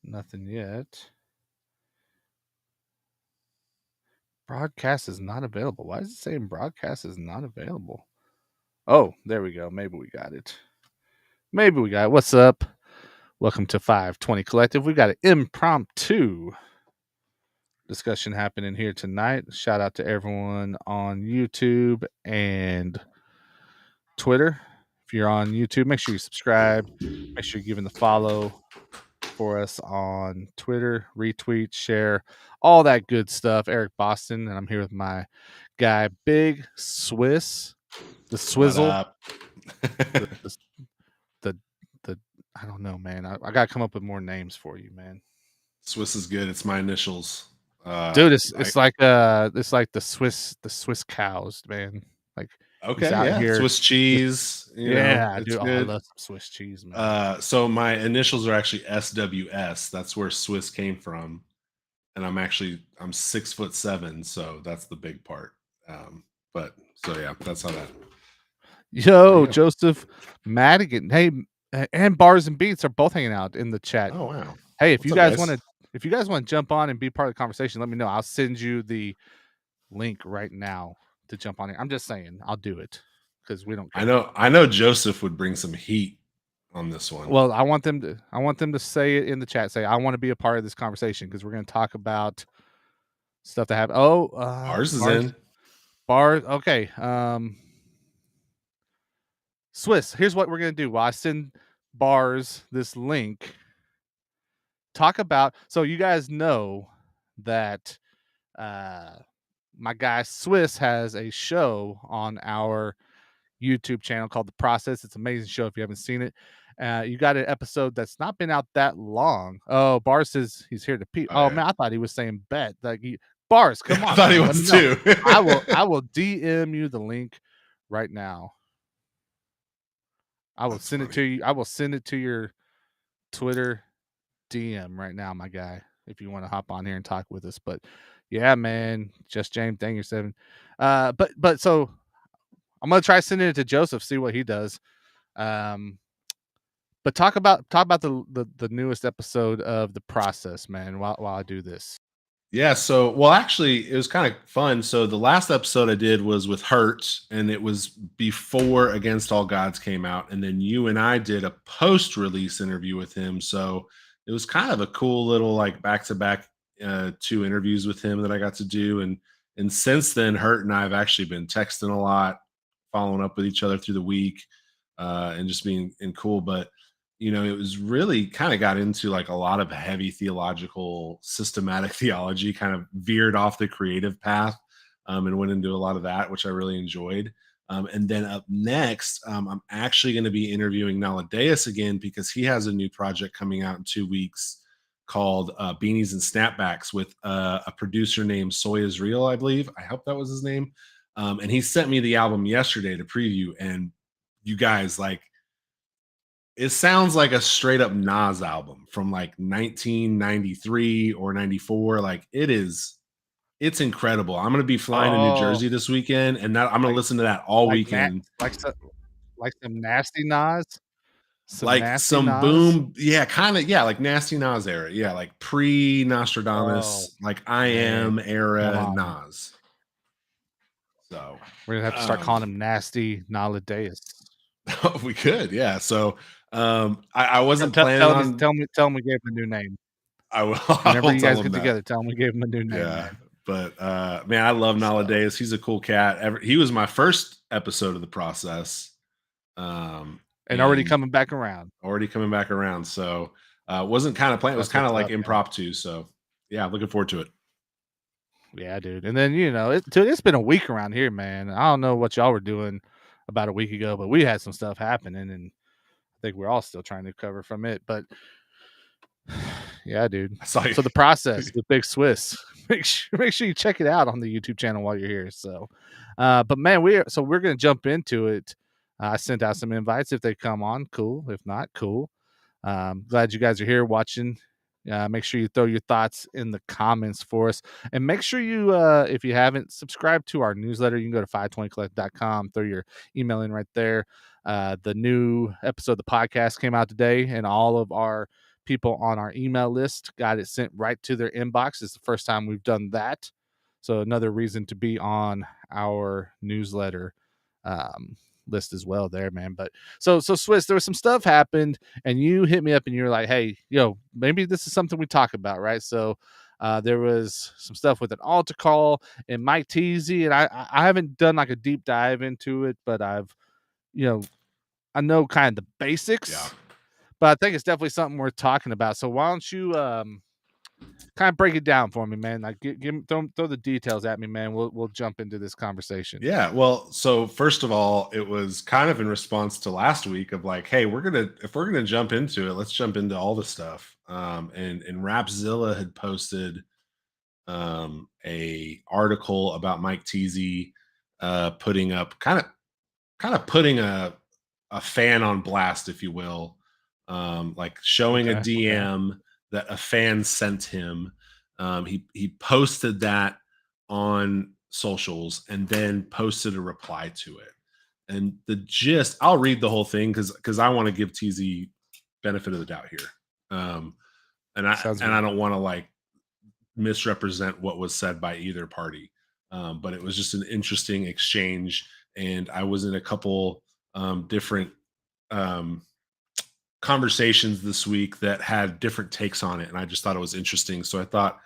Nothing yet. Broadcast is not available. Why is it saying broadcast is not available? Oh, there we go. Maybe we got it. What's up? Welcome to 520 Collective. We got an impromptu discussion happening here tonight. Shout out to everyone on YouTube and Twitter. If you're on YouTube, make sure you subscribe. Make sure you're giving the follow for us on Twitter, retweet, share, all that good stuff. Eric Boston, and I'm here with my guy, Big Swiss, the Swizzle, the, the, the I don't know, man. I gotta come up with more names for you, man. Swiss is good. It's my initials, dude. It's like the Swiss cows, man. Like okay, yeah, here. Swiss cheese. Yeah, it's dude. good. I love some Swiss cheese, man. So my initials are actually SWS. That's where Swiss came from, and I'm 6'7", so that's the big part. But so yeah, that's how that. Yo, Joseph Madigan. Hey, and Bars and Beats are both hanging out in the chat. Oh wow. Hey, if you guys want to jump on and be part of the conversation, let me know. I'll send you the link right now to jump on it. I'm just saying, I'll do it because we don't care. I know Joseph would bring some heat on this one. Well, I want them to say it in the chat. Say, I want to be a part of this conversation because we're going to talk about stuff that happened. Bars is in. Bars. Okay. Swiss, here's what we're going to do. While I send Bars this link, talk about, so you guys know that my guy Swiss has a show on our YouTube channel called The Process. It's an amazing show if you haven't seen it. You got an episode that's not been out that long. Oh, Bars says he's here to pee. Oh man, I thought he was saying bet. Like Bars, come on. I thought he was too. I will DM you the link right now. I will send it to you. I will send it to your Twitter DM right now, my guy, if you want to hop on here and talk with us. But yeah, man, just James Danger 7. But so I'm gonna try sending it to Joseph, see what he does. But talk about the newest episode of The Process, man, while I do this. Yeah, so well, actually, it was kind of fun. So the last episode I did was with Hurt, and it was before Against All Gods came out, and then you and I did a post-release interview with him. So it was kind of a cool little like back-to-back 2 interviews with him that I got to do, and since then, Hurt and I have actually been texting a lot, following up with each other through the week, and just being cool. But it was really kind of got into like a lot of heavy theological, systematic theology, kind of veered off the creative path, and went into a lot of that, which I really enjoyed. And then up next, I'm actually going to be interviewing Naladeus again because he has a new project coming out in 2 weeks called Beanies and Snapbacks with a producer named Soy Israel, I believe. I hope that was his name. And he sent me the album yesterday to preview. And you guys, like, it sounds like a straight up Nas album from like 1993 or 94. Like it's incredible. I'm going to be flying to New Jersey this weekend, and I'm going to listen to that all weekend. Like some nasty Nas. Some boom. Yeah, kind of. Yeah, like nasty Nas era. Yeah, like pre Nostradamus, like I Am era Nas. So we're going to have to start calling him Nasty Naladeus. We could. Yeah. So I wasn't planning on. Tell him we gave him a new name. I will. Whenever you guys get together, tell him we gave him a new name. Yeah, man. But man, I love Naladeus. He's a cool cat. He was my first episode of The Process, and already coming back around. So wasn't kind of planned. It was kind of like impromptu. So yeah, looking forward to it. Yeah, dude. And then it's been a week around here, man. I don't know what y'all were doing about a week ago, but we had some stuff happening, and I think we're all still trying to recover from it. But yeah, dude. So The Process with Big Swiss. Make sure you check it out on the YouTube channel while you're here. So, but man, we're gonna jump into it. I sent out some invites. If they come on, cool. If not, cool. Glad you guys are here watching. Make sure you throw your thoughts in the comments for us, and make sure you, if you haven't subscribed to our newsletter, you can go to 520collect.com. Throw your email in right there. The new episode of the podcast came out today, and all of our people on our email list got it sent right to their inbox. It's the first time we've done that. So another reason to be on our newsletter um, list as well there, man. But so Swiss, there was some stuff happened and you hit me up and you're like, hey, maybe this is something we talk about, right? So there was some stuff with an altar call and Mike Teasy, and I haven't done like a deep dive into it, but you know, I know kind of the Yeah. basics, but I think it's definitely something worth talking about. So why don't you kind of break it down for me, man? Like throw the details at me, man. We'll jump into this conversation. Yeah, well, so first of all, it was kind of in response to last week of like, hey, if we're gonna jump into it, let's jump into all the stuff. And Rapzilla had posted a article about Mike Teasy putting up kind of putting a fan on blast, if you will, like showing a Okay. Okay. DM that a fan sent him. He posted that on socials and then posted a reply to it. And the gist, I'll read the whole thing because I want to give TZ benefit of the doubt here. Um, Sounds and I good. don't want to like misrepresent what was said by either party. But it was just an interesting exchange, and I was in a couple different um, conversations this week that had different takes on it, and I just thought it was interesting. So I thought,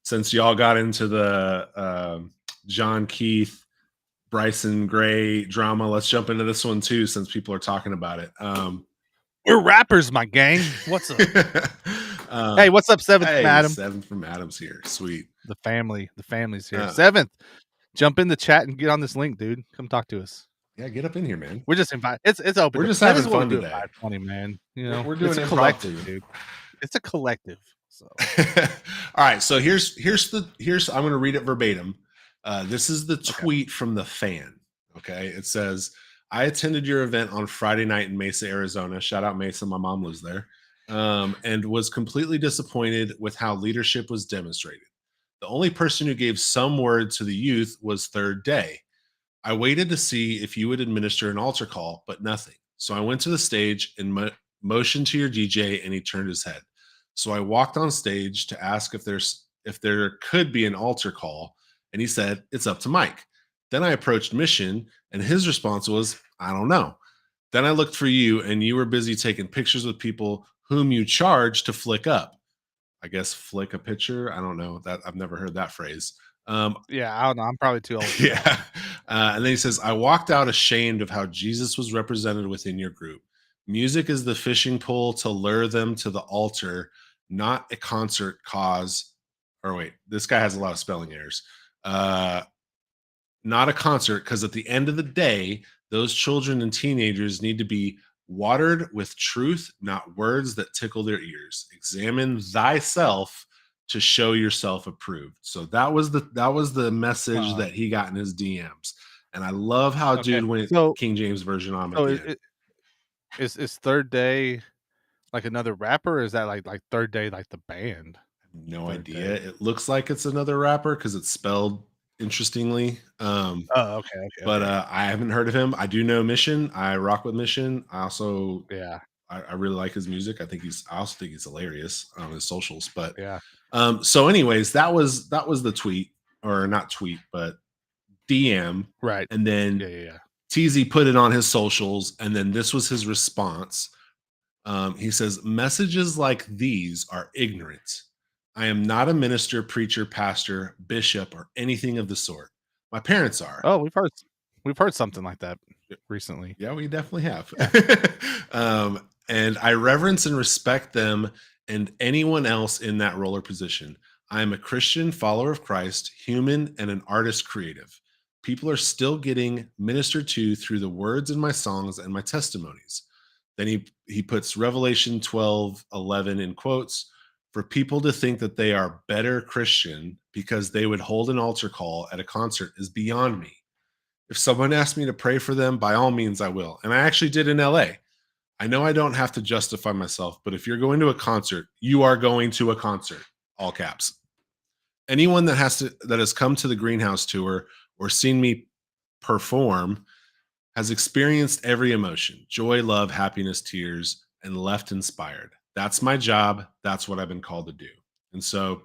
since y'all got into the John Keith, Bryson Gray drama, let's jump into this one too, since people are talking about it. We're rappers, my gang. What's up? uh, Hey, what's up, Seventh from hey, Adam? Seven from Adams here. Sweet. The family's here. Uh, Seventh, jump in the chat and get on this link, dude. Come talk to us. yeah, get up in here, man. We're just invited. It's open. We're just That having is what we fun do at today. 520, man. We're doing It's a improv collective, too. dude. It's a collective. So All right, so here's I'm going to read it verbatim. This is the tweet from the fan. Okay, it says, "I attended your event on Friday night in Mesa, Arizona. Shout out Mesa, my mom lives there, and was completely disappointed with how leadership was demonstrated. The only person who gave some word to the youth was Third Day. I waited to see if you would administer an altar call, but nothing. So I went to the stage and motioned to your DJ, and he turned his head. So I walked on stage to ask if there could be an altar call, and he said it's up to Mike. Then I approached Mission, and his response was, I don't know. Then I looked for you, and you were busy taking pictures with people whom you charge to flick up. I guess flick a picture. I don't know that. I've never heard that phrase. yeah, I don't know. I'm probably too old for that. Yeah. And then he says, I walked out ashamed of how Jesus was represented within your group. Music is the fishing pole to lure them to the altar, not a concert cause. Or wait, this guy has a lot of spelling errors. Uh, Not a concert, because at the end of the day, those children and teenagers need to be watered with truth, not words that tickle their ears. Examine thyself to show yourself approved. So that was the message Uh, that he got in his DMs. And I love how okay. dude went So King James version on him at so the it, end. it, is Third Day like another rapper, or is that like Third Day like the band? No Third idea. Day. It looks like it's another rapper because it's spelled interestingly. Oh, okay, okay, But okay. I haven't heard of him. I do know Mission. I rock with Mission. Yeah, I really like his music. I also think he's hilarious on his socials. But yeah. so anyways, that was the tweet, or not tweet, but DM. Right. And Yeah, then yeah, yeah. TZ put it on his socials, and then this was his response. He says, messages like these are ignorant. I am not a minister, preacher, pastor, bishop, or anything of the sort. My parents are. Oh, we've heard something like that recently. Yeah, we definitely have. Yeah. And I reverence and respect them and anyone else in that role or position. I am a Christian follower of Christ, human, and an artist creative. People are still getting ministered to through the words in my songs and my testimonies. Then he puts Revelation 12:11 in quotes. For people to think that they are better Christian because they would hold an altar call at a concert is beyond me. If someone asks me to pray for them, by all means I will. And I actually did in LA. I know I don't have to justify myself, but if you're going to a concert, you are going to a concert. All caps. Anyone that has come to the Greenhouse tour or seen me perform has experienced every emotion: joy, love, happiness, tears, and left inspired. That's my job. That's what I've been called to do. And so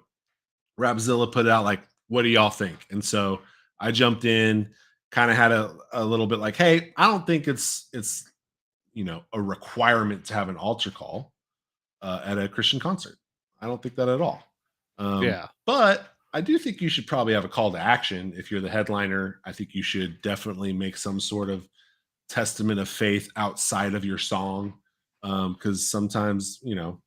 Rapzilla put out like, what do y'all think? And so I jumped in, kind of had a little bit like, hey, I don't think it's a requirement to have an altar call at a Christian concert. I don't think that at all. Yeah. But I do think you should probably have a call to action. If you're the headliner, I think you should definitely make some sort of testament of faith outside of your song. Because sometimes, I've been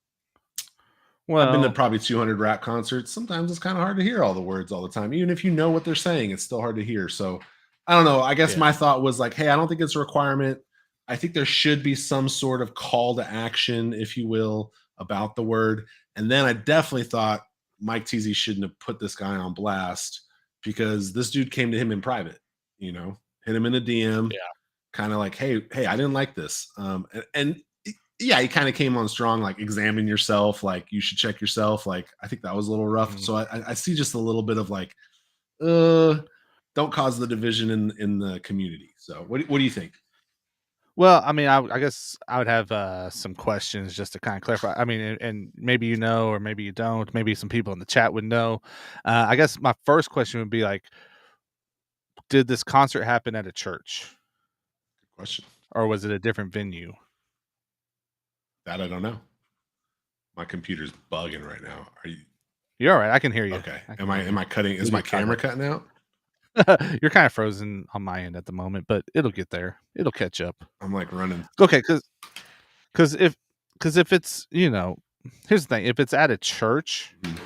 to Well, probably 200 rap concerts. Sometimes it's kind of hard to hear all the words all the time. Even if you know what they're saying, it's still hard to hear. So I don't know. I guess yeah. my thought was like, hey, I don't think it's a requirement. I think there should be some sort of call to action, if you will, about the word. And then I definitely thought Mike Teasy shouldn't have put this guy on blast because this dude came to him in private, hit him in a DM, Yeah. kind of like, hey, I didn't like this. And yeah, he kind of came on strong, like examine yourself, like you should check yourself. Like I think that was a little rough. Mhm. So I see just a little bit of like, uh, don't cause the division in the community. So what do you think? Well, I mean, I guess I would have some questions just to kind of clarify. I mean, and maybe you know, or maybe you don't. Maybe some people in the chat would know. I guess my first question would be like, did this concert happen at a church, Good question. or was it a different venue? That I don't know. My computer's bugging right now. Are you You're all right. I can hear you. okay? I can Am I hear you. am I cutting? Is You'll my be fine. camera cutting out? You're kind of frozen on my end at the moment, but it'll get there. It'll catch up. I'm like running. Okay, because if it's here's the thing: if it's at a church, Mhm.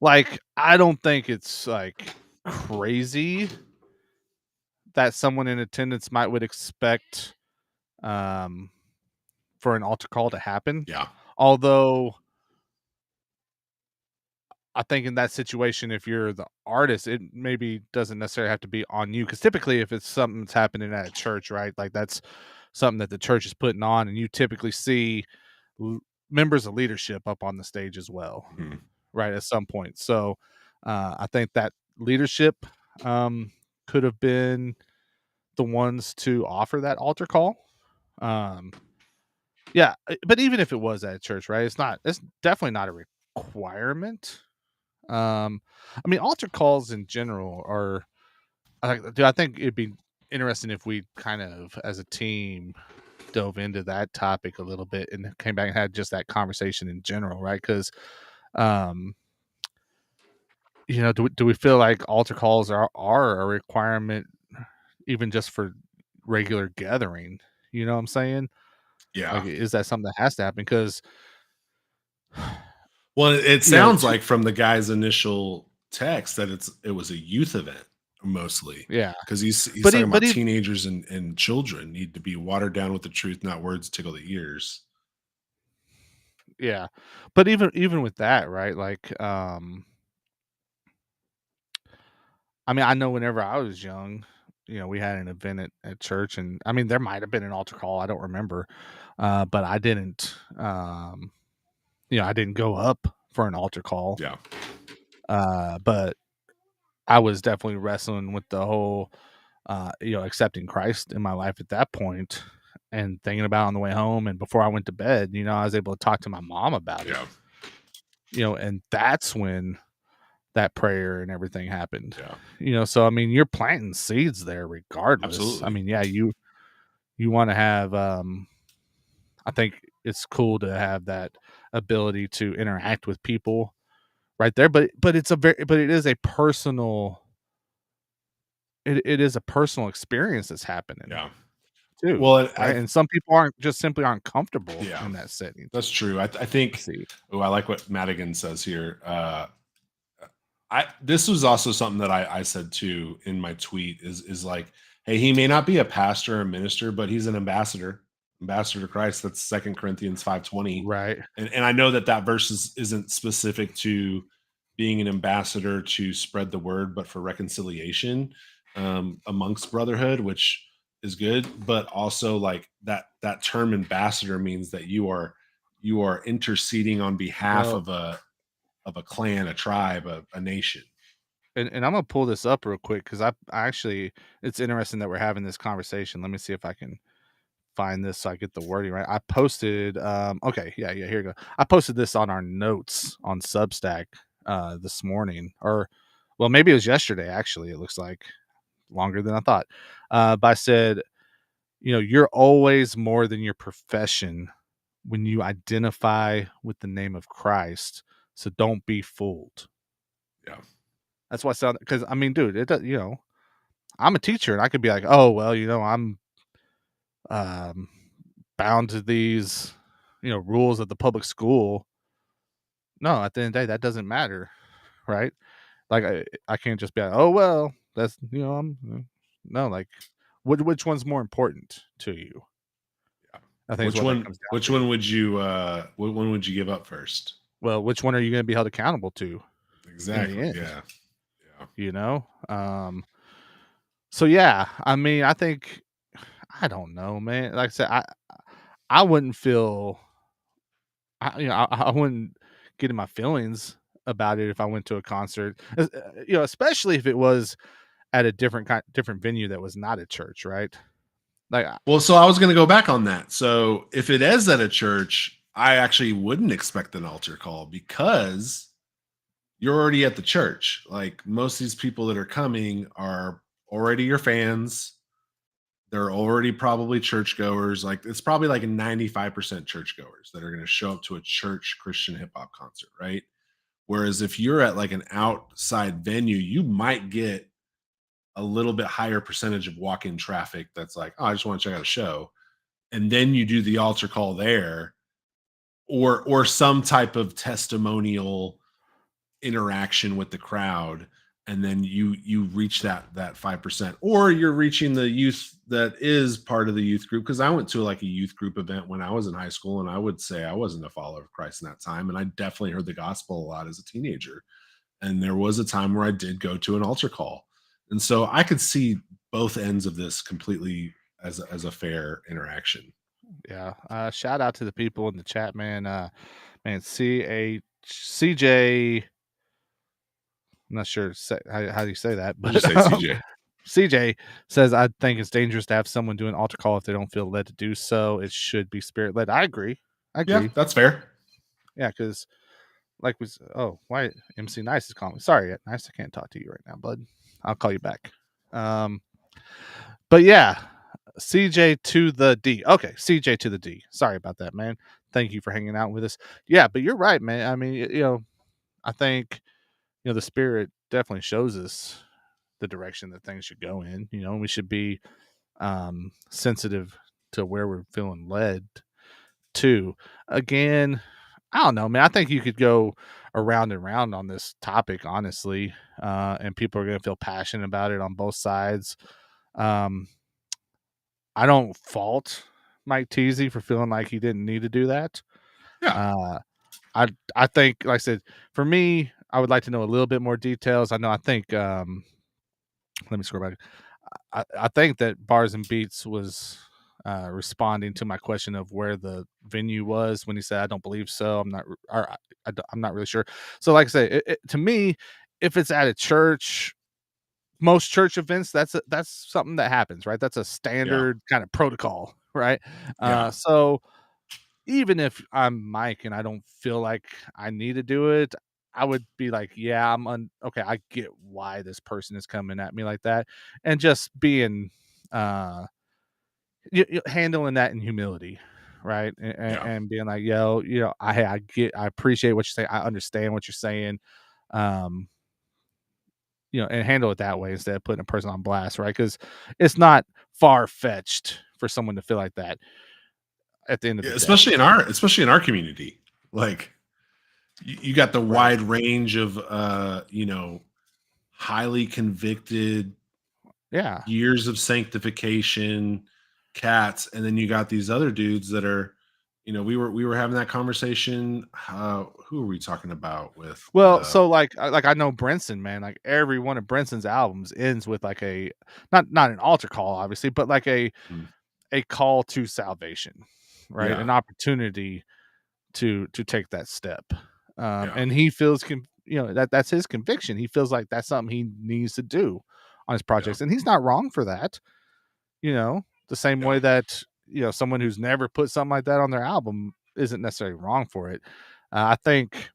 like I don't think it's like crazy that someone in attendance might would expect um for an altar call to happen. Yeah, Although I think in that situation, if you're the artist, it maybe doesn't necessarily have to be on you. Because typically, if it's something that's happening at a church, right, like that's something that the church is putting on, and you typically see l- members of leadership up on the stage as well, Mhm. right, at some point. So I think that leadership could have been the ones to offer that altar call. Um, yeah, but even if it was at a church, right, it's definitely not a requirement. I mean, altar calls in general are. I think it'd be interesting if we kind of, as a team, dove into that topic a little bit and came back and had just that conversation in general, right? Because, um, do we feel like altar calls are a requirement even just for regular gathering? You know what I'm saying? Like, yeah. is that something that has to happen? Because, Well, it you know, sounds like from the guy's initial text that it was a youth event mostly, yeah, because he's but talking about even teenagers and children need to be watered down with the truth, not words to tickle the ears. yeah, but even with that, right? Like, I mean, I know whenever I was young, we had an event at church, and I mean, there might have been an altar call. I don't remember, but I didn't. I didn't go up for an altar call. Yeah, But I was definitely wrestling with the whole, accepting Christ in my life at that point, and thinking about it on the way home and before I went to bed. I was able to talk to my mom about it. yeah, And that's when that prayer and everything happened. yeah, So I mean, you're planting seeds there regardless. I absolutely. mean, yeah, you want to have I think it's cool to have that ability to interact with people right there, but it is a personal it is a personal experience that's happening Yeah. too, Well, right? And some people aren't comfortable yeah, in that setting. that's true. I Let's think. see. Oh, I like what Madigan says here. I this was also something that I said too in my tweet is like, hey, he may not be a pastor or a minister, but he's an ambassador to Christ. That's Second Corinthians 5:20, Right. and I know that that verse isn't specific to being an ambassador to spread the word, but for reconciliation amongst brotherhood, which is good. But also like that term ambassador means that you are interceding on behalf Well, of a clan, a tribe, a nation. and I'm gonna pull this up real quick because I actually it's interesting that we're having this conversation. Let me see if I can find this so I get the wording right. I posted okay, yeah, here you go. I posted this on our notes on Substack this morning, or well, maybe it was yesterday actually. It looks like longer than I thought. But I said, you're always more than your profession when you identify with the name of Christ. So don't be fooled. Yeah. That's what I sound, because I mean, dude, it does, I'm a teacher and I could be like, oh well, I'm um bound to these, rules of the public school. No, at the end of the day, that doesn't matter, right? Like I can't just be like, oh well, that's no, like which one's more important to you? Yeah. I think is what that comes down Which to. one would you what one would you give up first? Well, which one are you going to be held accountable to in the Exactly. end? Yeah. Yeah. You know. So yeah, I mean, I think I don't know, man. Like I said, I wouldn't feel, I wouldn't get in my feelings about it if I went to a concert, especially if it was at a different venue that was not a church, right? Like, Well, so I was going to go back on that. So if it is at a church, I actually wouldn't expect an altar call because you're already at the church. Like most of these people that are coming are already your fans. They're already probably churchgoers. Like it's probably like a 95% churchgoers that are going to show up to a church Christian hip hop concert, right? Whereas if you're at like an outside venue, you might get a little bit higher percentage of walk-in traffic that's like, oh, I just want to check out a show. And then you do the altar call there, or some type of testimonial interaction with the crowd, and then you reach that 5%, or you're reaching the youth that is part of the youth group. Because I went to like a youth group event when I was in high school, and I would say I wasn't a follower of Christ in that time, and I definitely heard the gospel a lot as a teenager. And there was a time where I did go to an altar call, and so I could see both ends of this completely as a fair interaction. yeah. Shout out to the people in the chat, man. Man, CJ. I'm not sure how do you say that, We'll just but say CJ. CJ says, I think it's dangerous to have someone do an altar call if they don't feel led to do so. It should be spirit led. I agree. I Yeah, agree. that's fair. Yeah, because like was why MC Nice is calling me. Sorry, Nice, I can't talk to you right now, bud. I'll call you back. But yeah, CJ to the D. Okay, CJ to the D. Sorry about that, man. Thank you for hanging out with us. Yeah, but you're right, man. I mean, I think the spirit definitely shows us the direction that things should go in. We should be sensitive to where we're feeling led to. Again, I don't know, man. I think you could go around and round on this topic, honestly, and people are going to feel passionate about it on both sides. Um, I don't fault Mike Teasy for feeling like he didn't need to do that. Yeah. Uh, I think, like I said, for me, I would like to know a little bit more details. I think let me scroll back. I think that Bars and Beats was responding to my question of where the venue was when he said, "I don't believe so." I'm not really sure. So, like I say, to me, if it's at a church, most church events, that's something that happens, right? That's a Yeah. standard kind of protocol, right? Yeah. So even if I'm Mike and I don't feel like I need to do it, I would be like, yeah, okay. I get why this person is coming at me like that, and just being, uh, handling that in humility, right? Yeah. And being like, yo, I appreciate what you're saying. I understand what you're saying. Um, and handle it that way instead of putting a person on blast, right? Because it's not far fetched for someone to feel like that at the end of Yeah, the day. especially in our community. Like you got the Right. wide range of highly convicted, Yeah. years of sanctification cats, and then you got these other dudes that are, we were having that conversation. Who are we talking about with Well, so like I know Brinson, man. Like every one of Brinson's albums ends with like a not an altar call, obviously, but like mm, a call to salvation, right? yeah, An opportunity to take that step. yeah, And he feels that's his conviction. He feels like that's something he needs to do on his yeah, projects, and he's not wrong for that. The same yeah, way that someone who's never put something like that on their album isn't necessarily wrong for it. I think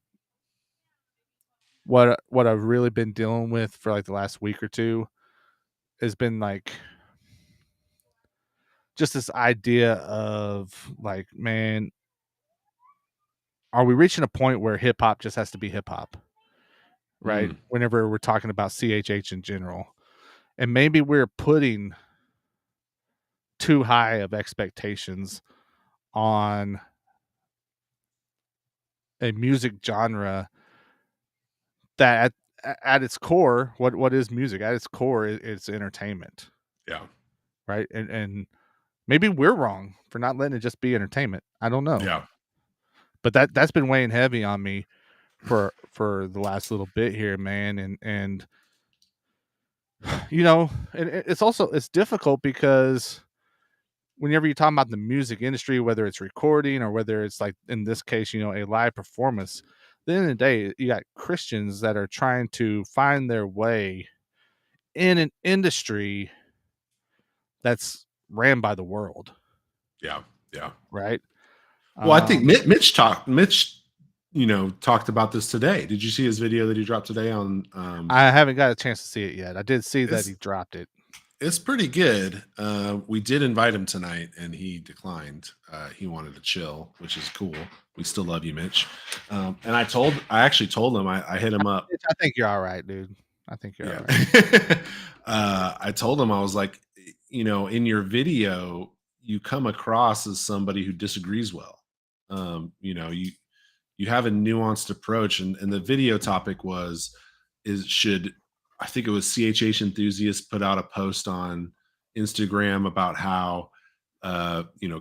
what I've really been dealing with for like the last week or two has been like just this idea of like, man, are we reaching a point where hip hop just has to be hip hop, right? Mm, Whenever we're talking about CHH in general, and maybe we're putting too high of expectations on a music genre that at its core, what is music? At its core, it's entertainment, yeah. right? And maybe we're wrong for not letting it just be entertainment. I don't know, Yeah. but that's been weighing heavy on me for the last little bit here, man. And and it's difficult because whenever you're talking about the music industry, whether it's recording or whether it's like in this case, a live performance, at the end of the day, you got Christians that are trying to find their way in an industry that's ran by the world, Yeah. Yeah. right? Well, I think Um, Mitch, talked about this today. Did you see his video that he dropped today on I haven't got a chance to see it yet. I did see that he it's dropped it. it's pretty good. We did invite him tonight and he declined. He wanted to chill, which is cool. We still love you, Mitch. And I actually told him I hit him up. I think you're all right, dude. I think you're all Yeah. right. I told him, I was like, in your video, you come across as somebody who disagrees well. You have a nuanced approach, and the video topic was is should I think it was CHH enthusiasts put out a post on Instagram about how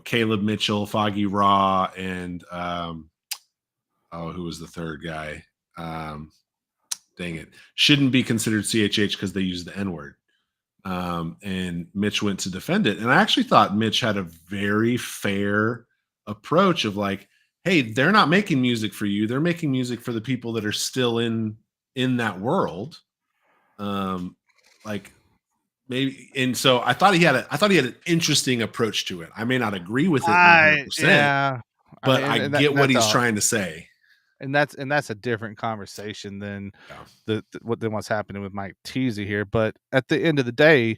Caleb Mitchell, Foggy Raw, and who was the third guy? Dang it, shouldn't be considered CHH because they use the N word. And Mitch went to defend it. And I actually thought Mitch had a very fair approach of like, hey, they're not making music for you. They're making music for the people that are still in that world. Like maybe, and so I thought he had an interesting approach to it. I may not agree with it 100%, Yeah. I but mean, I and get what that's he's all. trying to say. And that's a different conversation than Yeah. what's happening with Mike Teasy here. But at the end of the day,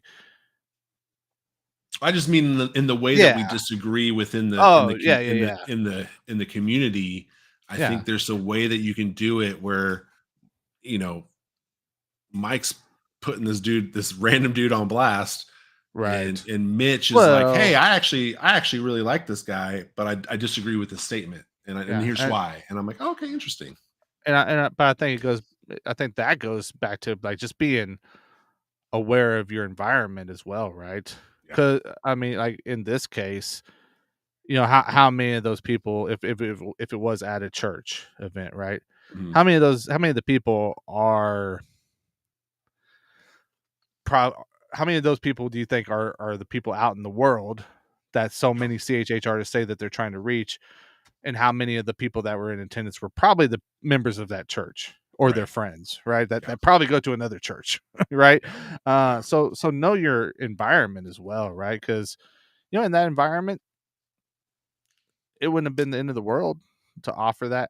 I just mean in the way that we yeah. disagree within the in Oh, the yeah, com- yeah, yeah, in the community. I yeah. think there's a way that you can do it where you know Mike's putting this random dude on blast, and Right. Mitch is like, hey, Well, I actually really like this guy, but I disagree with his statement, and yeah, here's why. And I'm like, okay, interesting. but I think I think that goes back to like just being aware of your environment as well, right? Yeah. Because I mean, like in this case, how many of those people, if it was at a church event, right? Mhm. How many of the people are pro how many of those people do you think are the people out in the world that so Yeah. many CHH artists say that they're trying to reach, and how many of the people that were in attendance were probably the members of that church or their Right. friends, right? That Yeah. that probably go to another church, right? Yeah. Uh, Yeah. so so know your environment as well, right? Because in that environment, it wouldn't have been the end of the world to offer that.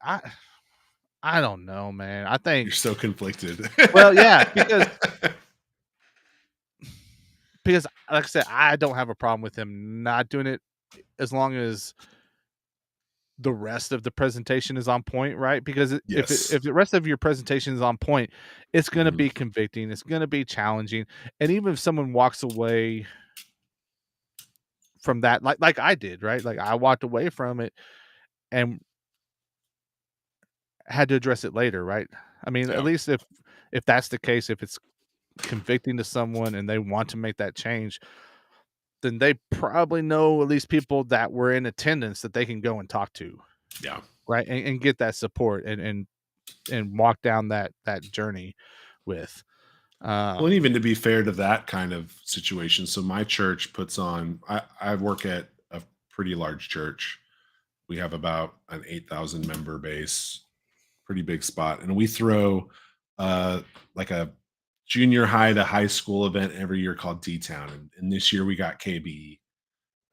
I don't know, man. I You're think so conflicted. well, yeah, because like I said, I don't have a problem with him not doing it as long as the rest of the presentation is on point, right? Because Yes. if the rest of your presentation is on point, it's going to Mhm. be convicting, it's going to be challenging, and even if someone walks away from that, like I did, right? Like I walked away from it and had to address it later, right? I mean, at Yeah. least if that's the case, if it's convicting to someone and they want to make that change, then they probably know at least people that were in attendance that they can go and talk to, Yeah. right? And get that support and walk down that journey with. Well, and Um, even to be fair to that kind of situation, so my church puts on. I work at a pretty large church. We have about an 8,000 member base, pretty big spot, and we throw uh, like a junior high to high school event every year called D Town, and this year we got KB.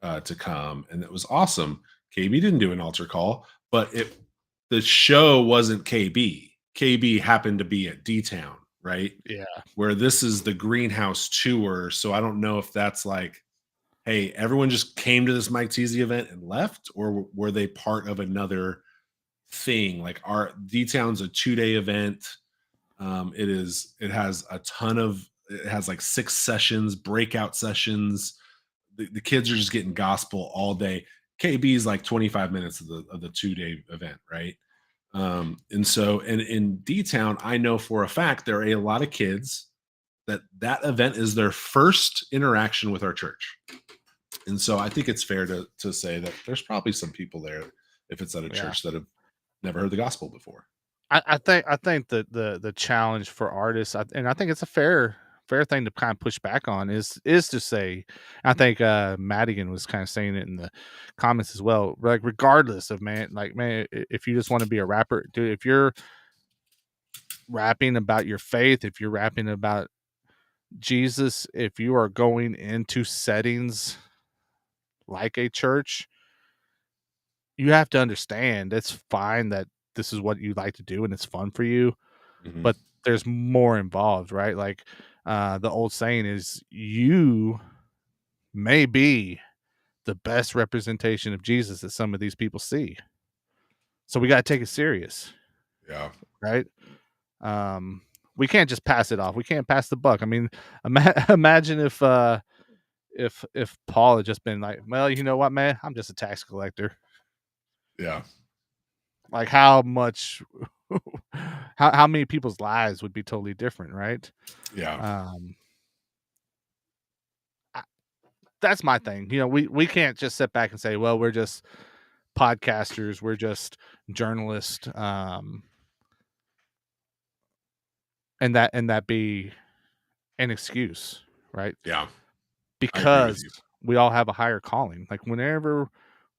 to come, and it was awesome. KB didn't do an altar call, but the show wasn't KB. KB happened to be at D Town, right? Yeah. Where this is the greenhouse tour. So I don't know if that's like, hey, everyone just came to this Mike Teasy event and left, or were they part of another thing? Like our D Town's a 2 day event. It has a ton of it has like 6 sessions, breakout sessions. The kids are just getting gospel all day. KB is like 25 minutes of the 2 day event, right? And so and in D Town, I know for a fact there are a lot of kids that event is their first interaction with our church. And so I think it's fair to say that there's probably some people there if it's at a Yeah. church that have never heard the gospel before. I think that the challenge for artists, and I think it's a fair thing to kind of push back on, is to say, I think Madigan was kind of saying it in the comments as well. Like, regardless of man, if you just want to be a rapper, dude, if you're rapping about your faith, if you're rapping about Jesus, if you are going into settings like a church, you have to understand it's fine that this is what you like to do and it's fun for you, Mhm. but there's more involved, right? Like, the old saying is, you may be the best representation of Jesus that some of these people see. So we got to take it serious, Yeah. right? We can't just pass it off. We can't pass the buck. I mean, imagine if Paul had just been like, well, you know what, man, I'm just a tax collector. Yeah. Like, how much, how many people's lives would be totally different, right? Yeah. Um, I, that's my thing. We can't just sit back and say, well, we're just podcasters, we're just journalists, and that be an excuse, right? Yeah. I agree with Because you. we all have a higher calling. Like, whenever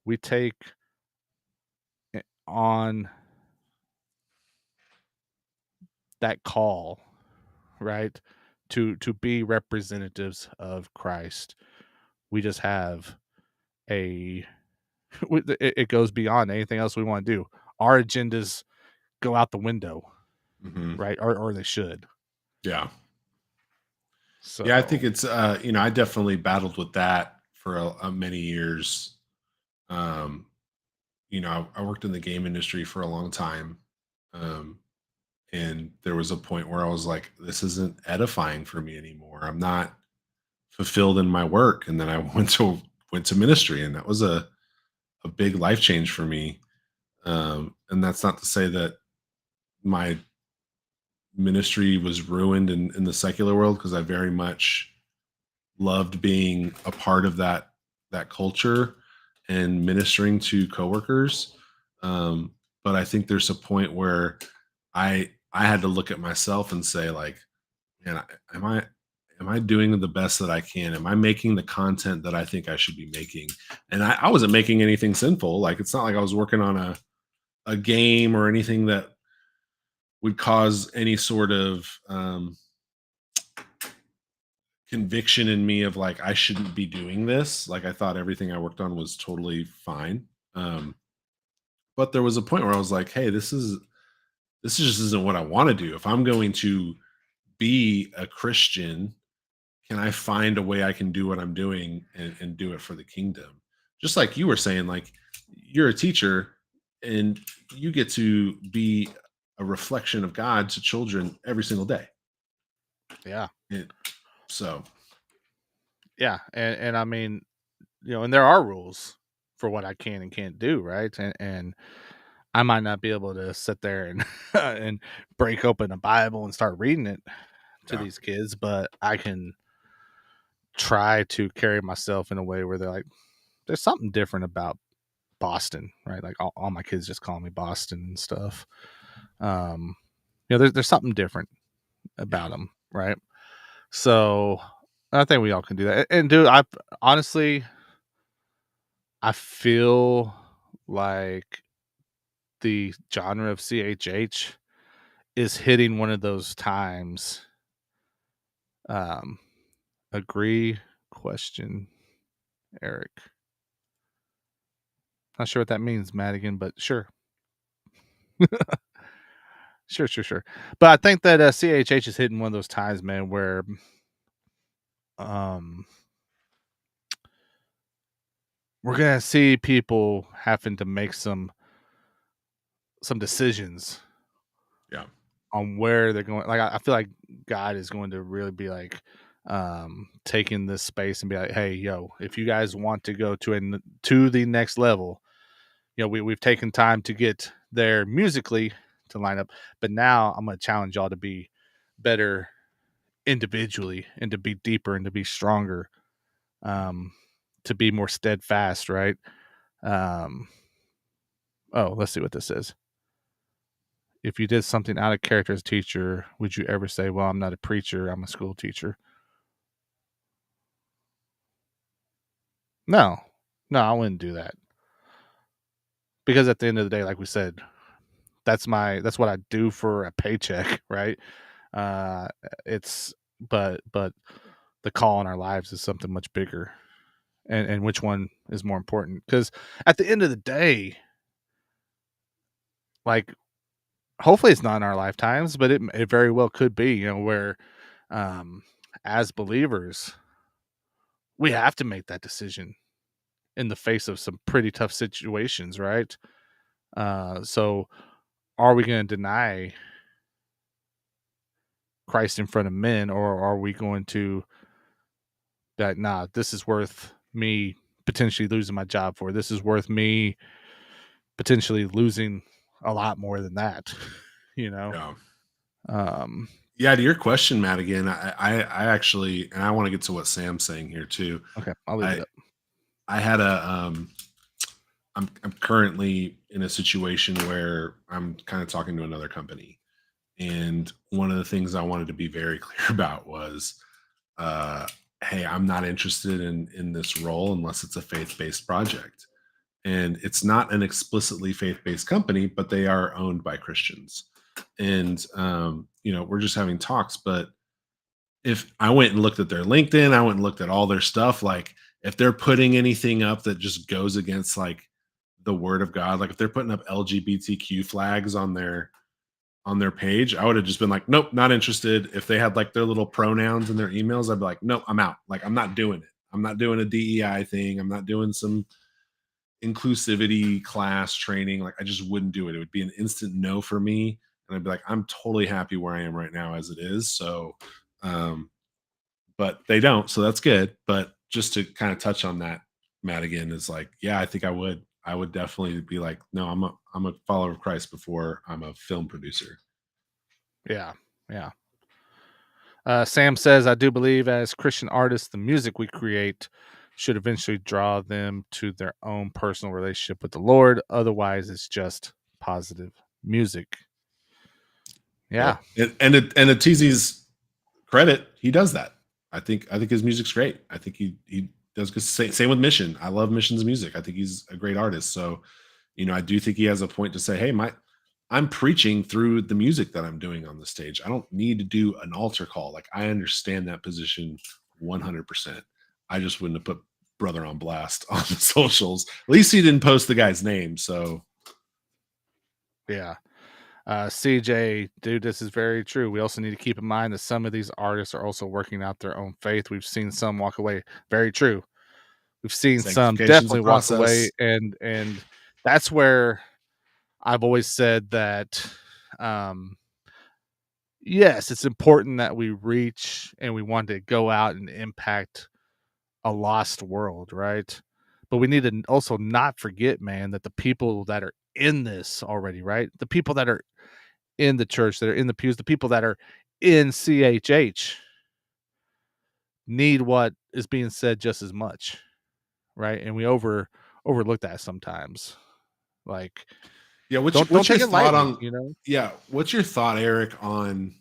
we take on that call, right, to be representatives of Christ, we just have a it goes beyond anything else we want to do. Our agendas go out the window, Mhm. right? Or they should. Yeah. Yeah, I think So it's I definitely battled with that for many years. Um, I worked in the game industry for a long time. Um, and there was a point where I was like, this isn't edifying for me anymore. I'm not fulfilled in my work. And then I went to ministry, and that was a big life change for me. And that's not to say that my ministry was ruined in the secular world, because I very much loved being a part of that culture and ministering to coworkers. But I think there's a point where I had to look at myself and say, like, man, am I doing the best that I can? Am I making the content that I think I should be making? And I wasn't making anything sinful. Like, it's not like I was working on a game or anything that would cause any sort of conviction in me of like I shouldn't be doing this. Like, I thought everything I worked on was totally fine. But there was a point where I was like, hey, this just isn't what I want to do. If I'm going to be a Christian, can I find a way I can do what I'm doing and do it for the kingdom? Just like you were saying, like, you're a teacher and you get to be a reflection of God to children every single day. yeah, And so yeah, and I mean, and there are rules for what I can and can't do, right? And I might not be able to sit there and and break open a Bible and start reading it to yeah, these kids, but I can try to carry myself in a way where they're like, there's something different about Boston, right? Like, all my kids just call me Boston and stuff. Um, there's something different yeah, about them, right? So I think we all can do that. And dude, I honestly, I feel like the genre of CHH is hitting one of those times. Um, agree? Question, Eric. Not sure what that means, Madigan, but sure. Sure. But I think that CHH is hitting one of those times, man, where um we're gonna see people having to make some decisions Yeah. on where they're going. Like I feel like God is going to really be like taking this space and be like, hey, yo, if you guys want to go to the next level, we've taken time to get there musically to line up, but now I'm gonna challenge y'all to be better individually and to be deeper and to be stronger, um, to be more steadfast, right? Um, oh, let's see what this says. If you did something out of character as a teacher, would you ever say, well, I'm not a preacher, I'm a school teacher? No, I wouldn't do that. Because at the end of the day, like we said, that's what I do for a paycheck, right? Uh, it's but the call in our lives is something much bigger, and which one is more important? Because at the end of the day, like hopefully it's not in our lifetimes, but it very well could be. Where um, as believers, we have to make that decision in the face of some pretty tough situations, right? So are we going to deny Christ in front of men, or are we going to be like, nah, this is worth me potentially losing my job for? This is worth me potentially losing a lot more than that, you know? Yeah. Um, Yeah, to your question, Matt, again, I actually, and I want to get to what Sam's saying here too. okay, I'll leave it I up. I had a I'm currently in a situation where I'm kind of talking to another company. And one of the things I wanted to be very clear about was uh hey, I'm not interested in this role unless it's a faith-based project. And it's not an explicitly faith-based company, but they are owned by Christians. And we're just having talks, but if I went and looked at their LinkedIn, I went and looked at all their stuff, like if they're putting anything up that just goes against like the word of God, like if they're putting up LGBTQ flags on their page, I would have just been like, nope, not interested. If they had like their little pronouns in their emails, I'd be like, nope, I'm out. Like I'm not doing it. I'm not doing a DEI thing. I'm not doing some inclusivity class training. Like I just wouldn't do it. It would be an instant no for me. And I'd be like, I'm totally happy where I am right now as it is. So um but they don't, so that's good. But just to kind of touch on that, Matt, again, is like, yeah, I think I would. I would definitely be like, no, I'm a follower of Christ before I'm a film producer. Yeah, yeah. Sam says, I do believe as Christian artists, the music we create should eventually draw them to their own personal relationship with the Lord. Otherwise, it's just positive music. Yep. Yeah, And to TZ's credit, he does that. I think his music's great. I think he does good. Same with Mission. I love Mission's music. I think he's a great artist. So, I do think he has a point to say, hey, I'm preaching through the music that I'm doing on the stage. I don't need to do an altar call. Like I understand that position 100%. I just wouldn't have put brother on blast on the socials. At least he didn't post the guy's name. So yeah. CJ, dude, this is very true. We also need to keep in mind that some of these artists are also working out their own faith. We've seen some walk away. Very true. We've seen some sanctification's a definitely walk away, process. and that's where I've always said that um yes, it's important that we reach and we want to go out and impact a lost world, right? But we need to also not forget, man, that the people that are in this already, right? The people that are in the church, that are in the pews, the people that are in CHH need what is being said just as much, right? And we overlook that sometimes. Like, Yeah, don't what's your take it thought lightly, on you know? yeah, what's your thought, Eric, on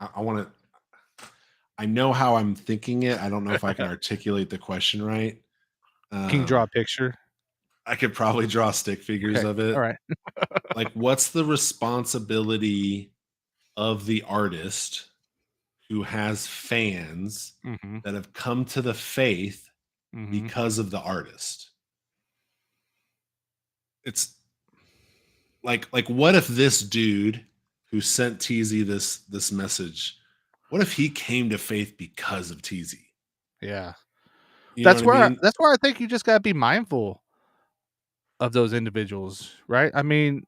I want to I know how I'm thinking it. I don't know if I can articulate the question right. Can you draw a Um, picture? I could probably draw stick figures Okay. of All it. right. Like, what's the responsibility of the artist who has fans Mm-hmm. that have come to the faith Mm-hmm. because of the artist? it's like what if this dude who sent TZ this message, what if he came to faith because of TZ? Yeah. You know what I mean? That's where I think you just gotta be mindful of those individuals, right? I mean,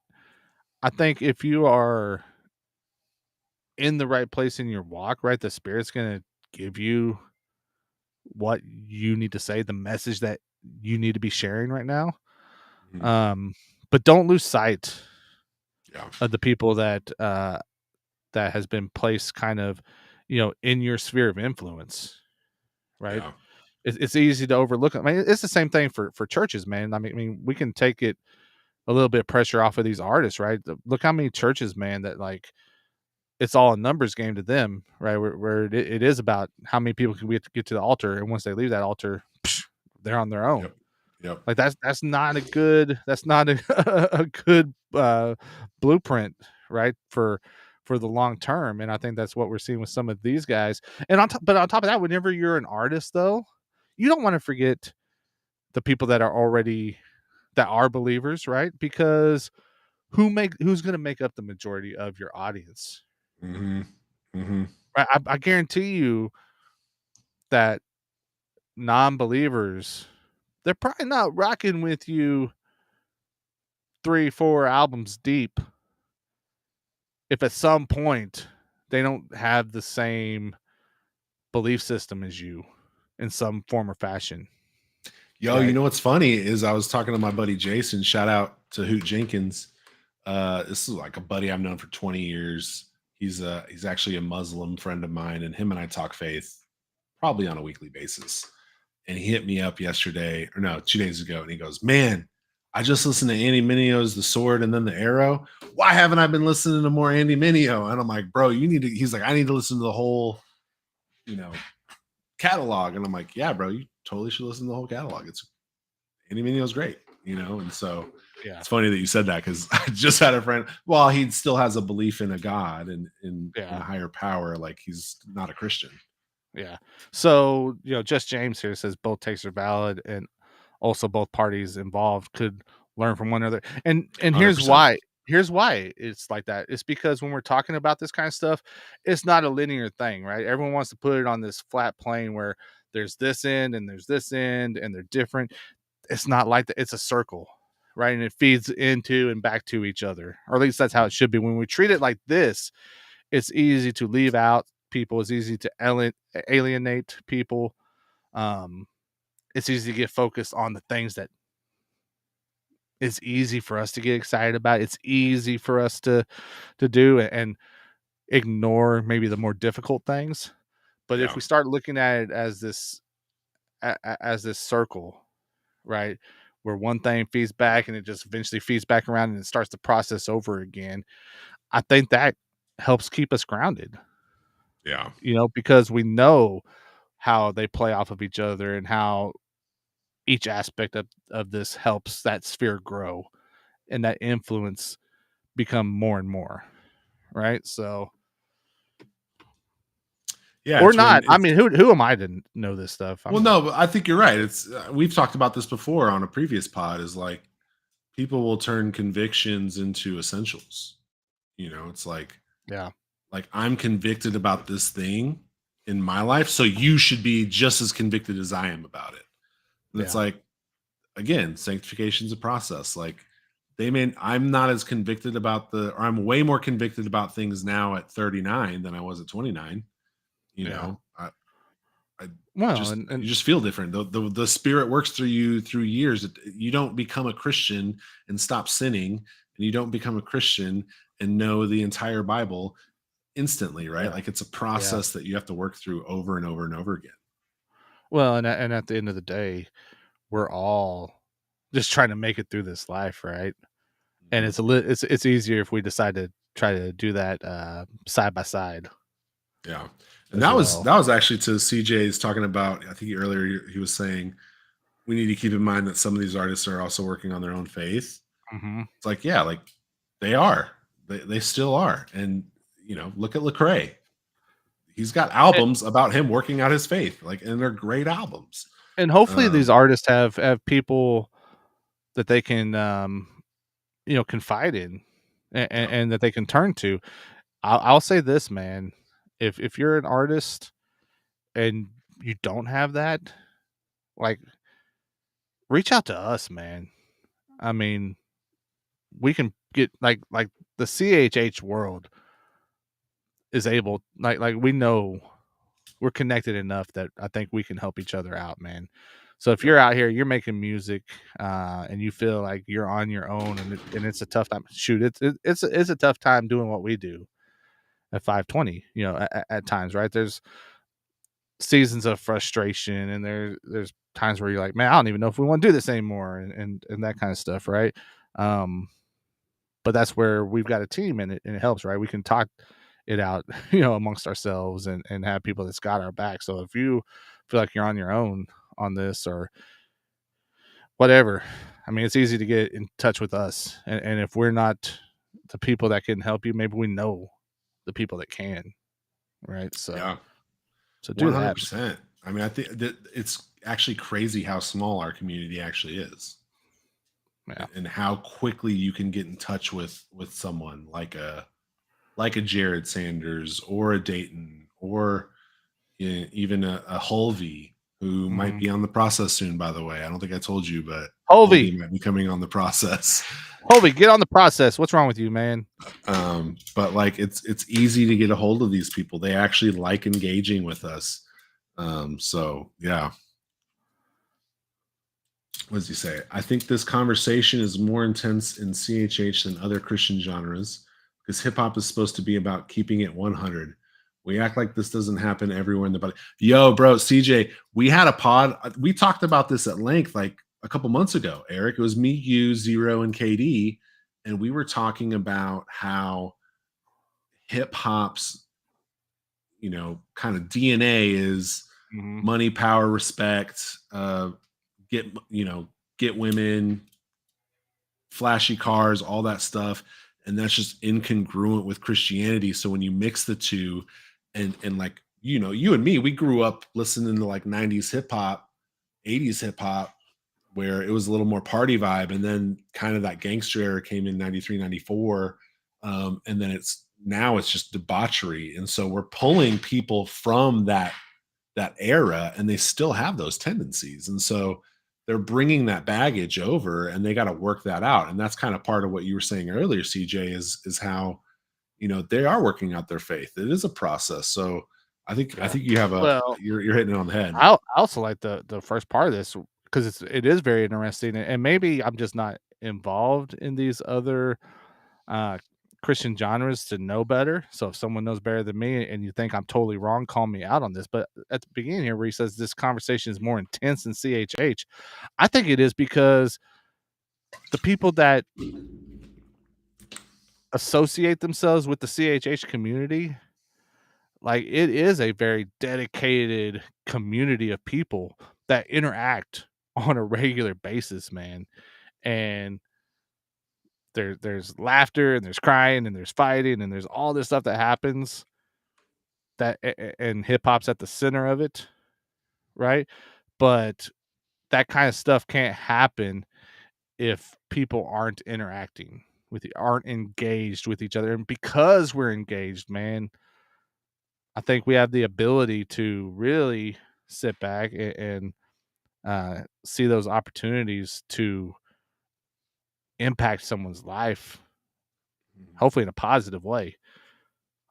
I think if you are in the right place in your walk, right, the Spirit's gonna give you what you need to say, the message that you need to be sharing right now. Mhm. Um, but don't lose sight Yeah. of the people that that has been placed kind of, in your sphere of influence, right? Yeah. It's easy to overlook. I mean, it's the same thing for churches, man. I mean, we can take it a little bit of pressure off of these artists, right? Look how many churches, man, that like it's all a numbers game to them, right? Where it is about how many people can we get to the altar, and once they leave that altar, they're on their own. Yep. Yep. Like that's not a good that's not a, a good blueprint, right? For the long term, and I think that's what we're seeing with some of these guys. And but on top of that, whenever you're an artist, though, you don't want to forget the people that are already that are believers, right? Because who's going to make up the majority of your audience? Hmm. Hmm. Right? I guarantee you that non-believers, they're probably not rocking with you 3, 4 albums deep if at some point they don't have the same belief system as you in some form or fashion, Yo, you right? know what's funny is I was talking to my buddy Jason. Shout out to Hoot Jenkins. This is like a buddy I've known for 20 years. He's actually a Muslim friend of mine, and him and I talk faith probably on a weekly basis. And he hit me up yesterday, or no, 2 days ago, and he goes, "Man, I just listened to Andy Mineo's The Sword and then the Arrow. Why haven't I been listening to more Andy Mineo?" And I'm like, "Bro, you need to." He's like, "I need to listen to the whole, you know, catalog." And I'm like, "Yeah, bro, you totally should listen to the whole catalog. It's Andy Mineo's great, you know." And so Yeah, it's funny that you said that because I just had a friend. Well, he still has a belief in a God and in a yeah, higher power. Like he's not a Christian. yeah. So, just James here says both takes are valid, and also both parties involved could learn from one another. And 100%. here's why it's like that. It's because when we're talking about this kind of stuff, it's not a linear thing, right? Everyone wants to put it on this flat plane where there's this end and there's this end and they're different. It's not like that. It's a circle, right? And it feeds into and back to each other, or at least that's how it should be. When we treat it like this, it's easy to leave out people. It's easy to alienate people. um it's easy to get focused on the things that it's easy for us to get excited about. It's easy for us to do and ignore maybe the more difficult things. But if Yeah. we start looking at it as this as this circle, right, where one thing feeds back and it just eventually feeds back around and it starts the process over again, I think that helps keep us grounded, Yeah. because we know how they play off of each other and how each aspect of this helps that sphere grow and that influence become more and more, right? So, Yeah. or It's when not. I it's mean, who am I to know this stuff? well, I'm not. no, but I think you're right. It's we've talked about this before on a previous pod. Is like people will turn convictions into essentials. You know, it's Yeah, like I'm convicted about this thing in my life, so you should be just as convicted as I am about it. And it's yeah, like again, sanctification's a process. Like I'm not as convicted about or I'm way more convicted about things now at 39 than I was at 29. You yeah. know, I Well, just and you just feel different. The spirit works through you through years. You don't become a Christian and stop sinning, and you don't become a Christian and know the entire Bible instantly, right? yeah, Like it's a yeah. process that you have to work through over and over and over again. Well, and at the end of the day, we're all just trying to make it through this life, right? And Mhm. it's easier if we decide to try to do that side by side Yeah. And as well. that was actually to CJ's talking about, I think earlier he was saying we need to keep in mind that some of these artists are also working on their own faith. Hmm. It's like, yeah, like they are. They still are. And look at Lecrae. He's got And, albums about him working out his faith, like, and they're great albums. and hopefully these Um, artists have people that they can confide in, and, Yeah. and that they can turn to. I'll say this, man. If you're an artist and you don't have that, like, reach out to us, man. I mean, we can get like the CHH world is able, like we know we're connected enough that I think we can help each other out, man. So if Yeah. you're out here, you're making music, and you feel like you're on your own, and it's a tough time. Shoot, it's a tough time doing what we do at 520. At times, right? There's seasons of frustration, and there's times where you're like, man, I don't even know if we want to do this anymore, and that kind of stuff, right? Um, but that's where we've got a team, and it helps, right? We can talk it out, amongst ourselves, and have people that's got our back. So if you feel like you're on your own on this or whatever, I mean, it's easy to get in touch with us, and if we're not the people that can help you, maybe we know the people that can, right? So Yeah. do that. 100%. I mean, I think that it's actually crazy how small our community actually is, Yeah. and how quickly you can get in touch with someone like a Jared Sanders or a Dayton or even a Hulvey, who might Hmm. be on the process soon, by the way. I don't think I told you, but Hovey, Hulvey might be coming on the process. Hovey, get on the process. What's wrong with you, man? But like it's easy to get a hold of these people. They actually like engaging with us. So yeah. What does he say? I think this conversation is more intense in CHH than other Christian genres because hip hop is supposed to be about keeping it 100. We act like this doesn't happen everywhere in the body. Yo, bro, CJ, we had a pod. We talked about this at length like a couple months ago, Eric. It was me, you, Zero, and KD. And we were talking about how hip hop's, kind of DNA is Hmm. money, power, respect, get, get women, flashy cars, all that stuff. And that's just incongruent with Christianity. So when you mix the two, and like, you and me, we grew up listening to like 90s hip hop, 80s hip hop, where it was a little more party vibe. And then kind of that gangster era came in 93, 94. And then it's just debauchery. And so we're pulling people from that era, and they still have those tendencies. And so they're bringing that baggage over, and they got to work that out. And that's kind of part of what you were saying earlier, CJ, is how, they are working out their faith. It is a process. So I Yeah. think you have Well, you're hitting it on the head. I also like the first part of this because it is very interesting, and maybe I'm just not involved in these other uh, Christian genres to know better. So if someone knows better than me and you think I'm totally wrong, call me out on this. But at the beginning here, where he says this conversation is more intense than CHH, I think it is because the people that associate themselves with the CHH community, like, it is a very dedicated community of people that interact on a regular basis, man. And there's laughter and there's crying and there's fighting and there's all this stuff that happens and hip hop's at the center of it, right? But that kind of stuff can't happen if people aren't interacting aren't engaged with each other. And because we're engaged, man, I think we have the ability to really sit back and see those opportunities to impact someone's life, hopefully in a positive way.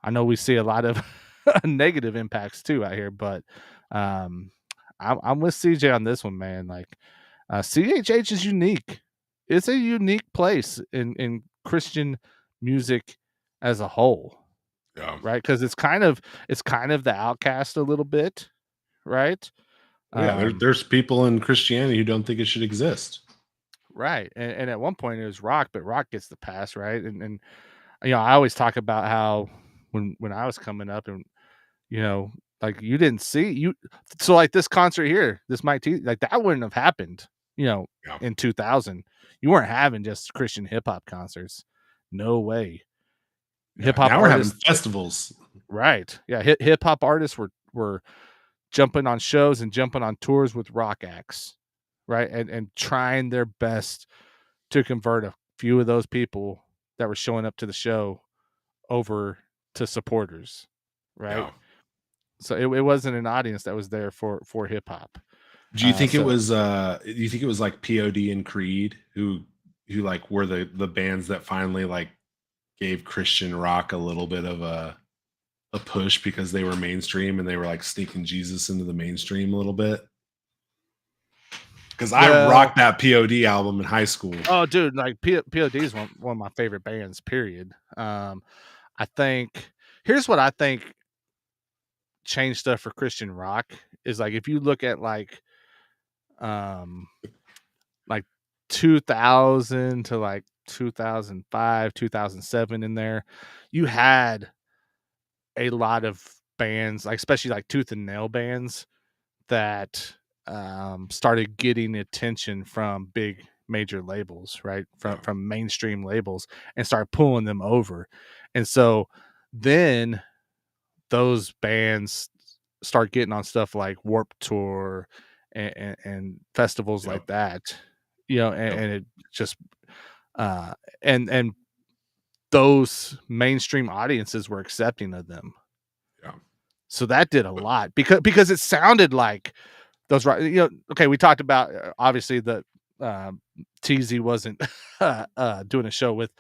I know we see a lot of negative impacts too out here, but um, I'm with CJ on this one, man. Like, CHH is unique. It's a unique place in Christian music as a whole, Yeah. right? Because it's kind of the outcast a little bit, right? Well, yeah, Um, there's people in Christianity who don't think it should exist. right. And at one point it was rock, but rock gets the pass, right? And I always talk about how when I was coming up and you know, like you didn't see you so like this concert here, this Mike T, like that wouldn't have happened, Yeah. in 2000. You weren't having just Christian hip hop concerts. No way. Hip Yeah. hop Now we're having artists, festivals. right? Yeah, hip hop artists were jumping on shows and jumping on tours with rock acts, right? And trying their best to convert a few of those people that were showing up to the show over to supporters, right? Yeah. So it wasn't an audience that was there for hip hop. Do you think it So was do you think it was like POD and Creed who like were the bands that finally like gave Christian rock a little bit of a push because they were mainstream and they were like sneaking Jesus into the mainstream a little bit? Because I well, rocked that POD album in high school. oh, dude, like POD is one of my favorite bands. Period. I think here's what I think changed stuff for Christian rock is like if you look at um like 2000 to like 2005, 2007 in there, you had a lot of bands, like especially like Tooth and Nail bands that started getting attention from big major labels, right? Yeah. From mainstream labels and started pulling them over. And so then those bands start getting on stuff like Warp Tour and festivals Yep. like that, you know, Yep. and it just uh and those mainstream audiences were accepting of them. Yeah. So that did a lot because it sounded like those right, you know. Okay, we talked about obviously the um, TZ wasn't doing a show with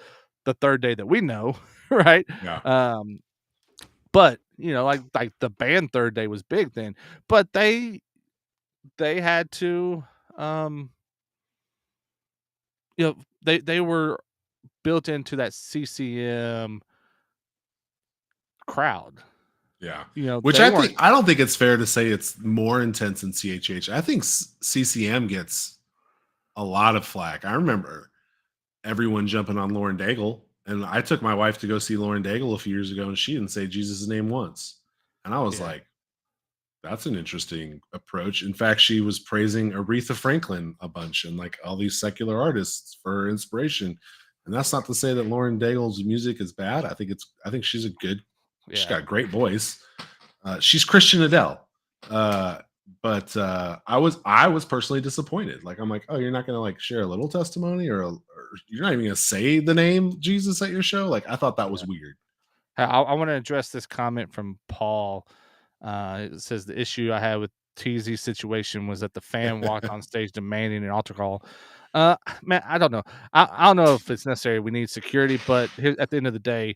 the Third Day that we know, right? Yeah. Um, but you know, like the band Third Day was big then, but they had to, um, you know, they were built into that CCM crowd. Yeah. You know, Which they weren't. I don't think it's fair to say it's more intense than CHH. I think CCM gets a lot of flack. I remember everyone jumping on Lauren Daigle, and I took my wife to go see Lauren Daigle a few years ago, and she didn't say Jesus' name once. And I was Yeah, like, that's an interesting approach. In fact, she was praising Aretha Franklin a bunch and like all these secular artists for her inspiration. And that's not to say that Lauren Daigle's music is bad. I think she's yeah. got a great voice. She's Christian Adele. Uh, but I was personally disappointed. Like I'm like, oh, you're not gonna like share a little testimony or you're not even gonna say the name Jesus at your show. Like I thought that was Yeah. weird. I want to address this comment from Paul. It says the issue I had with TZ situation was that the fan walked on stage demanding an altar call. Man, I don't know. I don't know if it's necessary. We need security, but here, at the end of the day,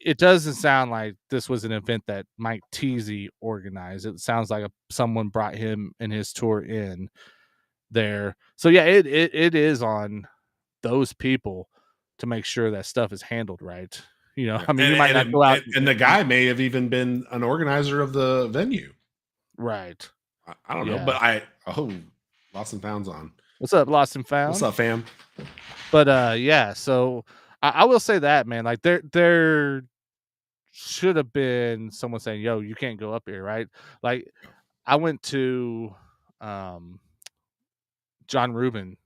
it doesn't sound like this was an event that Mike Teasy organized. It sounds like someone brought him and his tour in there. So yeah, it is on those people to make sure that stuff is handled right. You know, Yeah. I mean, you might not go out And the guy may have even been an organizer of the venue. right. I don't know, Yeah. but lost some pounds on. What's up, Lost and What's Found? up, fam? But yeah, so I will say that, man, like there should have been someone saying, "Yo, you can't go up here," right? Like I went to um John Rubin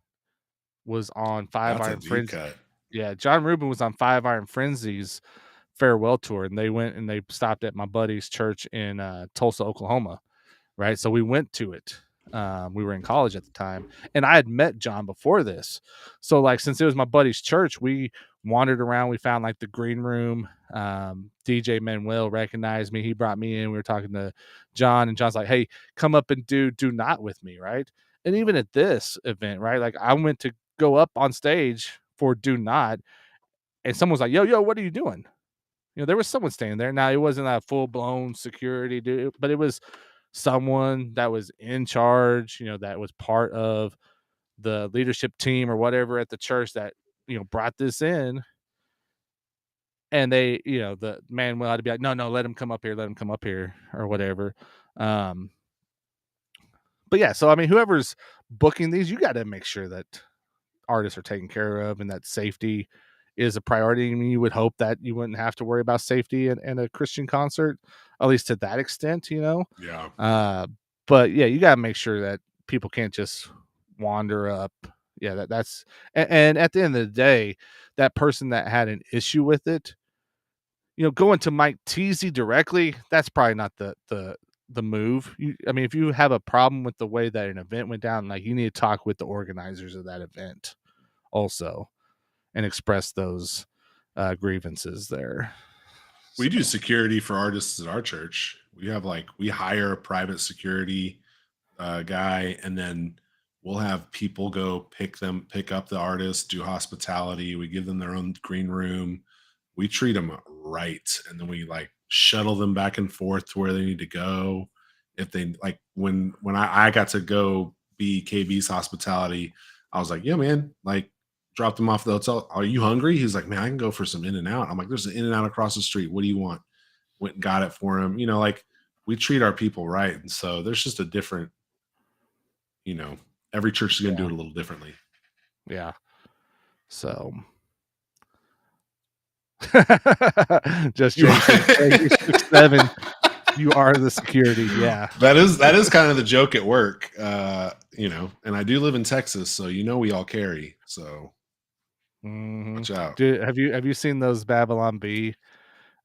was on Five That's a Iron deep Frenzy. cut. Yeah, John Rubin was on Five Iron Frenzy's farewell tour, and they went and they stopped at my buddy's church in Tulsa, Oklahoma. Right, so we went to it. We were in college at the time, and I had met John before this. So, like, since it was my buddy's church, we wandered around. We found like the green room. DJ Manuel recognized me. He brought me in. We were talking to John, and John's like, "Hey, come up and do not with me," right? And even at this event, right, like I went to go up on stage for do not, and someone was like, "Yo, what are you doing?" You know, there was someone standing there. Now it wasn't a full blown security dude, but it was someone that was in charge, you know, that was part of the leadership team or whatever at the church that, you know, brought this in. And they, you know, the man will had to be like, no, let him come up here, let him come up here, or whatever. Um, but yeah, so I mean, whoever's booking these, you got to make sure that artists are taken care of and that safety is a priority. I mean, you would hope that you wouldn't have to worry about safety in a Christian concert, at least to that extent, you know. Yeah. Uh, but yeah, you got to make sure that people can't just wander up. Yeah, that's and at the end of the day, that person that had an issue with it, you know, going to Mike Teasy directly, that's probably not the move. I mean, if you have a problem with the way that an event went down, like you need to talk with the organizers of that event also. and express those grievances there. We do So security for artists at our church. We hire a private security guy, and then we'll have people go pick up the artists, do hospitality. We give them their own green room. We treat them right, and then we like shuttle them back and forth to where they need to go. If they like when I got to go be KB's hospitality, I was like, yeah, man, like dropped them off the hotel. Are you hungry? He's like, man, I can go for some In and Out. I'm like, there's an In and Out across the street. What do you want? Went and got it for him. Like we treat our people right, and so there's just a different, you know, every church is going to do yeah, it a little differently. yeah. So just You Jason, are- you're 6'7". You are the security. Yeah. that is kind of the joke at work, and I do live in Texas, so we all carry. So Hmm. watch out. Dude, have you seen those Babylon B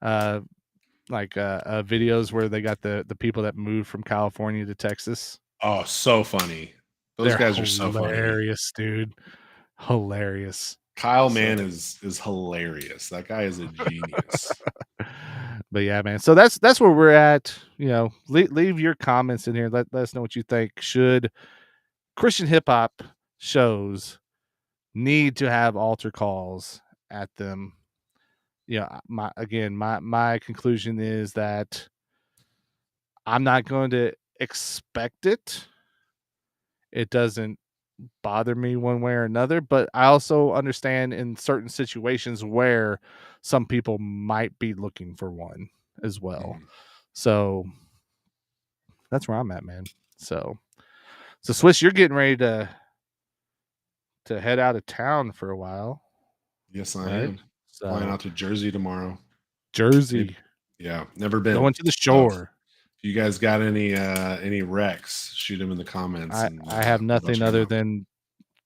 uh videos where they got the people that moved from California to Texas? Oh, so funny. Those They're guys are so funny. hilarious, dude. Hilarious. Kyle So Mann is hilarious. That guy is a genius. but yeah, man. So that's where we're at. Leave your comments in here. Let us know what you think. Should Christian hip hop shows need to have altar calls at them? My conclusion is that I'm not going to expect it. It doesn't bother me one way or another, but I also understand in certain situations where some people might be looking for one as well. Mhm. So that's where I'm at, man. So Swiss, you're getting ready to head out of town for a while, Yes, I right? am. Flying So out to Jersey tomorrow. Maybe, Jersey, yeah, never been. going to the So shore. if you guys got any wrecks, shoot them in the comments, I and I have we'll go nothing check them other out. than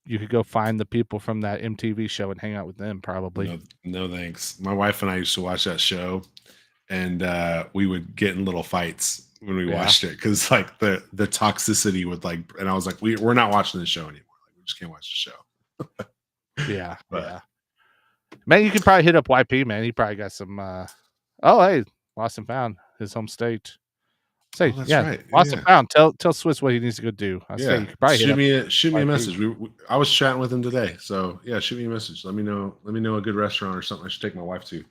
you could go find the people from that MTV show and hang out with them probably. No, no, thanks. My wife and I used to watch that show, and we would get in little fights when we Yeah. watched it because like the toxicity would like, and I was like, we're not watching this show anymore. Like, we just can't watch the show. Yeah. But Yeah. Man, you can probably hit up YP, man. He probably got some oh hey, Lost and Found, his home state. oh, Say, that's yeah, right. Lost and Yeah, Found. Tell Swiss what he needs to go do. I say yeah. you could probably hit up Shoot me a YP. message. I was chatting with him today, so yeah, shoot me a message. Let me know. Let me know a good restaurant or something I should take my wife to.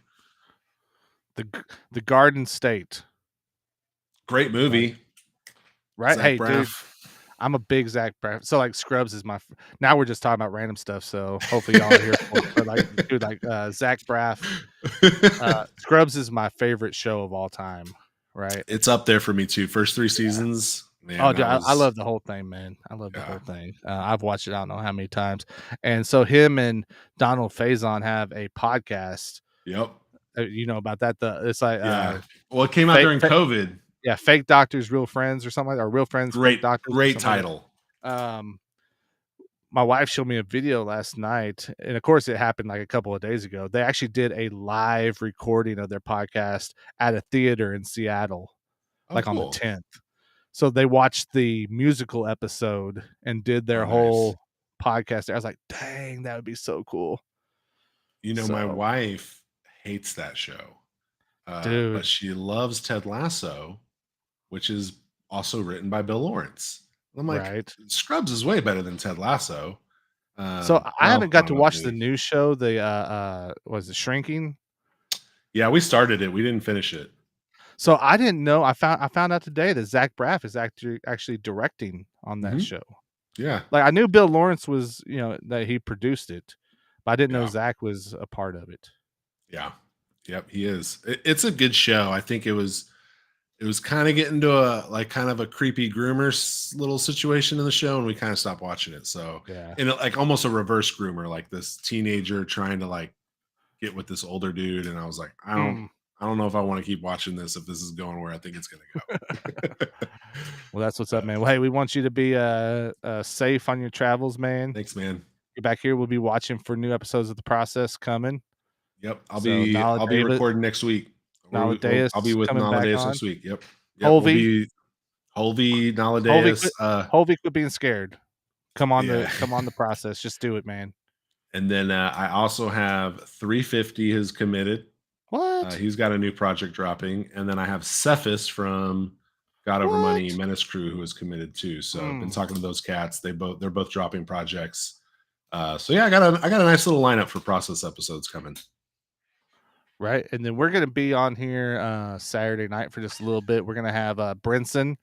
The Garden State. Great Right. movie. Right? Zach Hey, dude, Braff. I'm a big Zach Braff. So like Scrubs is now we're just talking about random stuff. So hopefully y'all are here for it. But like dude, like Zach Braff, Scrubs is my favorite show of all time. Right. It's up there for me too. First three Yeah. seasons, man, Oh, dude, that I was love the whole thing, man. I love the yeah. whole thing. I've watched it I don't know how many times. And so him and Donald Faison have a podcast. Yep. You know about that? It's like Yeah. Well, it came out fake, during COVID. yeah, fake doctors, real friends, or something like that, or real friends, fake doctors, or Great something like title. that. My wife showed me a video last night, and of course, it happened like a couple of days ago. They actually did a live recording of their podcast at a theater in Seattle, Oh, like on the cool. 10th. So they watched the musical episode and did their Oh, nice. whole podcast. I was like, dang, that would be so cool. My So, wife hates that show, but dude, she loves Ted Lasso, which is also written by Bill Lawrence. I'm like, right. Scrubs is way better than Ted Lasso. So I Well, haven't I got don't to know, watch the maybe. new show. The was it Shrinking? Yeah, we started it. We didn't finish it. So I didn't know. I found out today that Zach Braff is actually directing on that Mhm. show. Yeah, Like I knew Bill Lawrence was, that he produced it, but I didn't know yeah, Zach was a part of it. yeah, yep. He is. It's a good show. I think it was kind of getting to a like kind of a creepy groomer little situation in the show, and we kind of stopped watching it. So, Yeah. and like almost a reverse groomer, like this teenager trying to like get with this older dude, and I was like, Mm. I don't know if I want to keep watching this if this is going where I think it's going to go. Well, that's what's up, But, man. Well, hey, we want you to be safe on your travels, man. thanks, man. Get back here. We'll be watching for new episodes of The Process coming. Yep, So Nala I'll be David, recording next week. Nala Deus I'll be with coming Nala back Deus on. next week. Yep, yep. We'll Holvey, be Holvey, Nala Holvey Deus. quit, Holvey quit being scared. Come on Yeah, the Process. Just do it, man. And then I also have 350 has committed. What? He's got a new project dropping, and then I have Cephas from God Over Money What? Menace Crew who is committed too. So I've been Mm, talking to those cats. They're both dropping projects. So yeah, I got a nice little lineup for process episodes coming. right. And then we're gonna be on here Saturday night for just a little bit. We're gonna have Brinson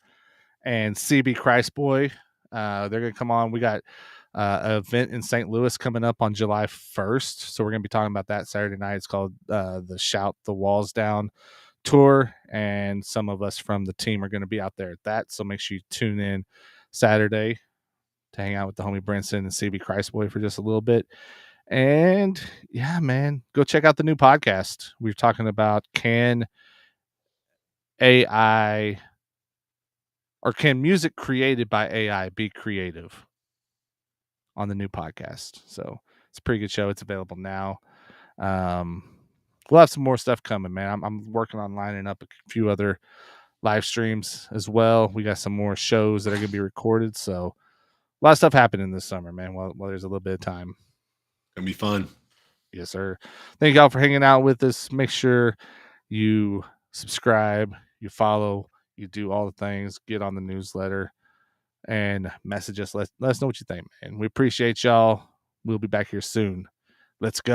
and CB Christboy. They're gonna come on. We got an event in St. Louis coming up on July 1st. So we're gonna be talking about that Saturday night. It's called the Shout the Walls Down tour, and some of us from the team are going to be out there at that. So make sure you tune in Saturday to hang out with the homie Brinson and CB Christboy for just a little bit. And yeah, man, go check out the new podcast. We're talking about can AI or can music created by AI be creative on the new podcast. So it's a pretty good show. It's available now. Um, we'll have some more stuff coming, man. I'm working on lining up a few other live streams as well. We got some more shows that are going to be recorded. So a lot of stuff happening this summer, man, while there's a little bit of time. Gonna be fun. Yes, sir. Thank y'all for hanging out with us. Make sure you subscribe, you follow, you do all the things, get on the newsletter, and message us. Let us know what you think, man. We appreciate y'all. We'll be back here soon. Let's go.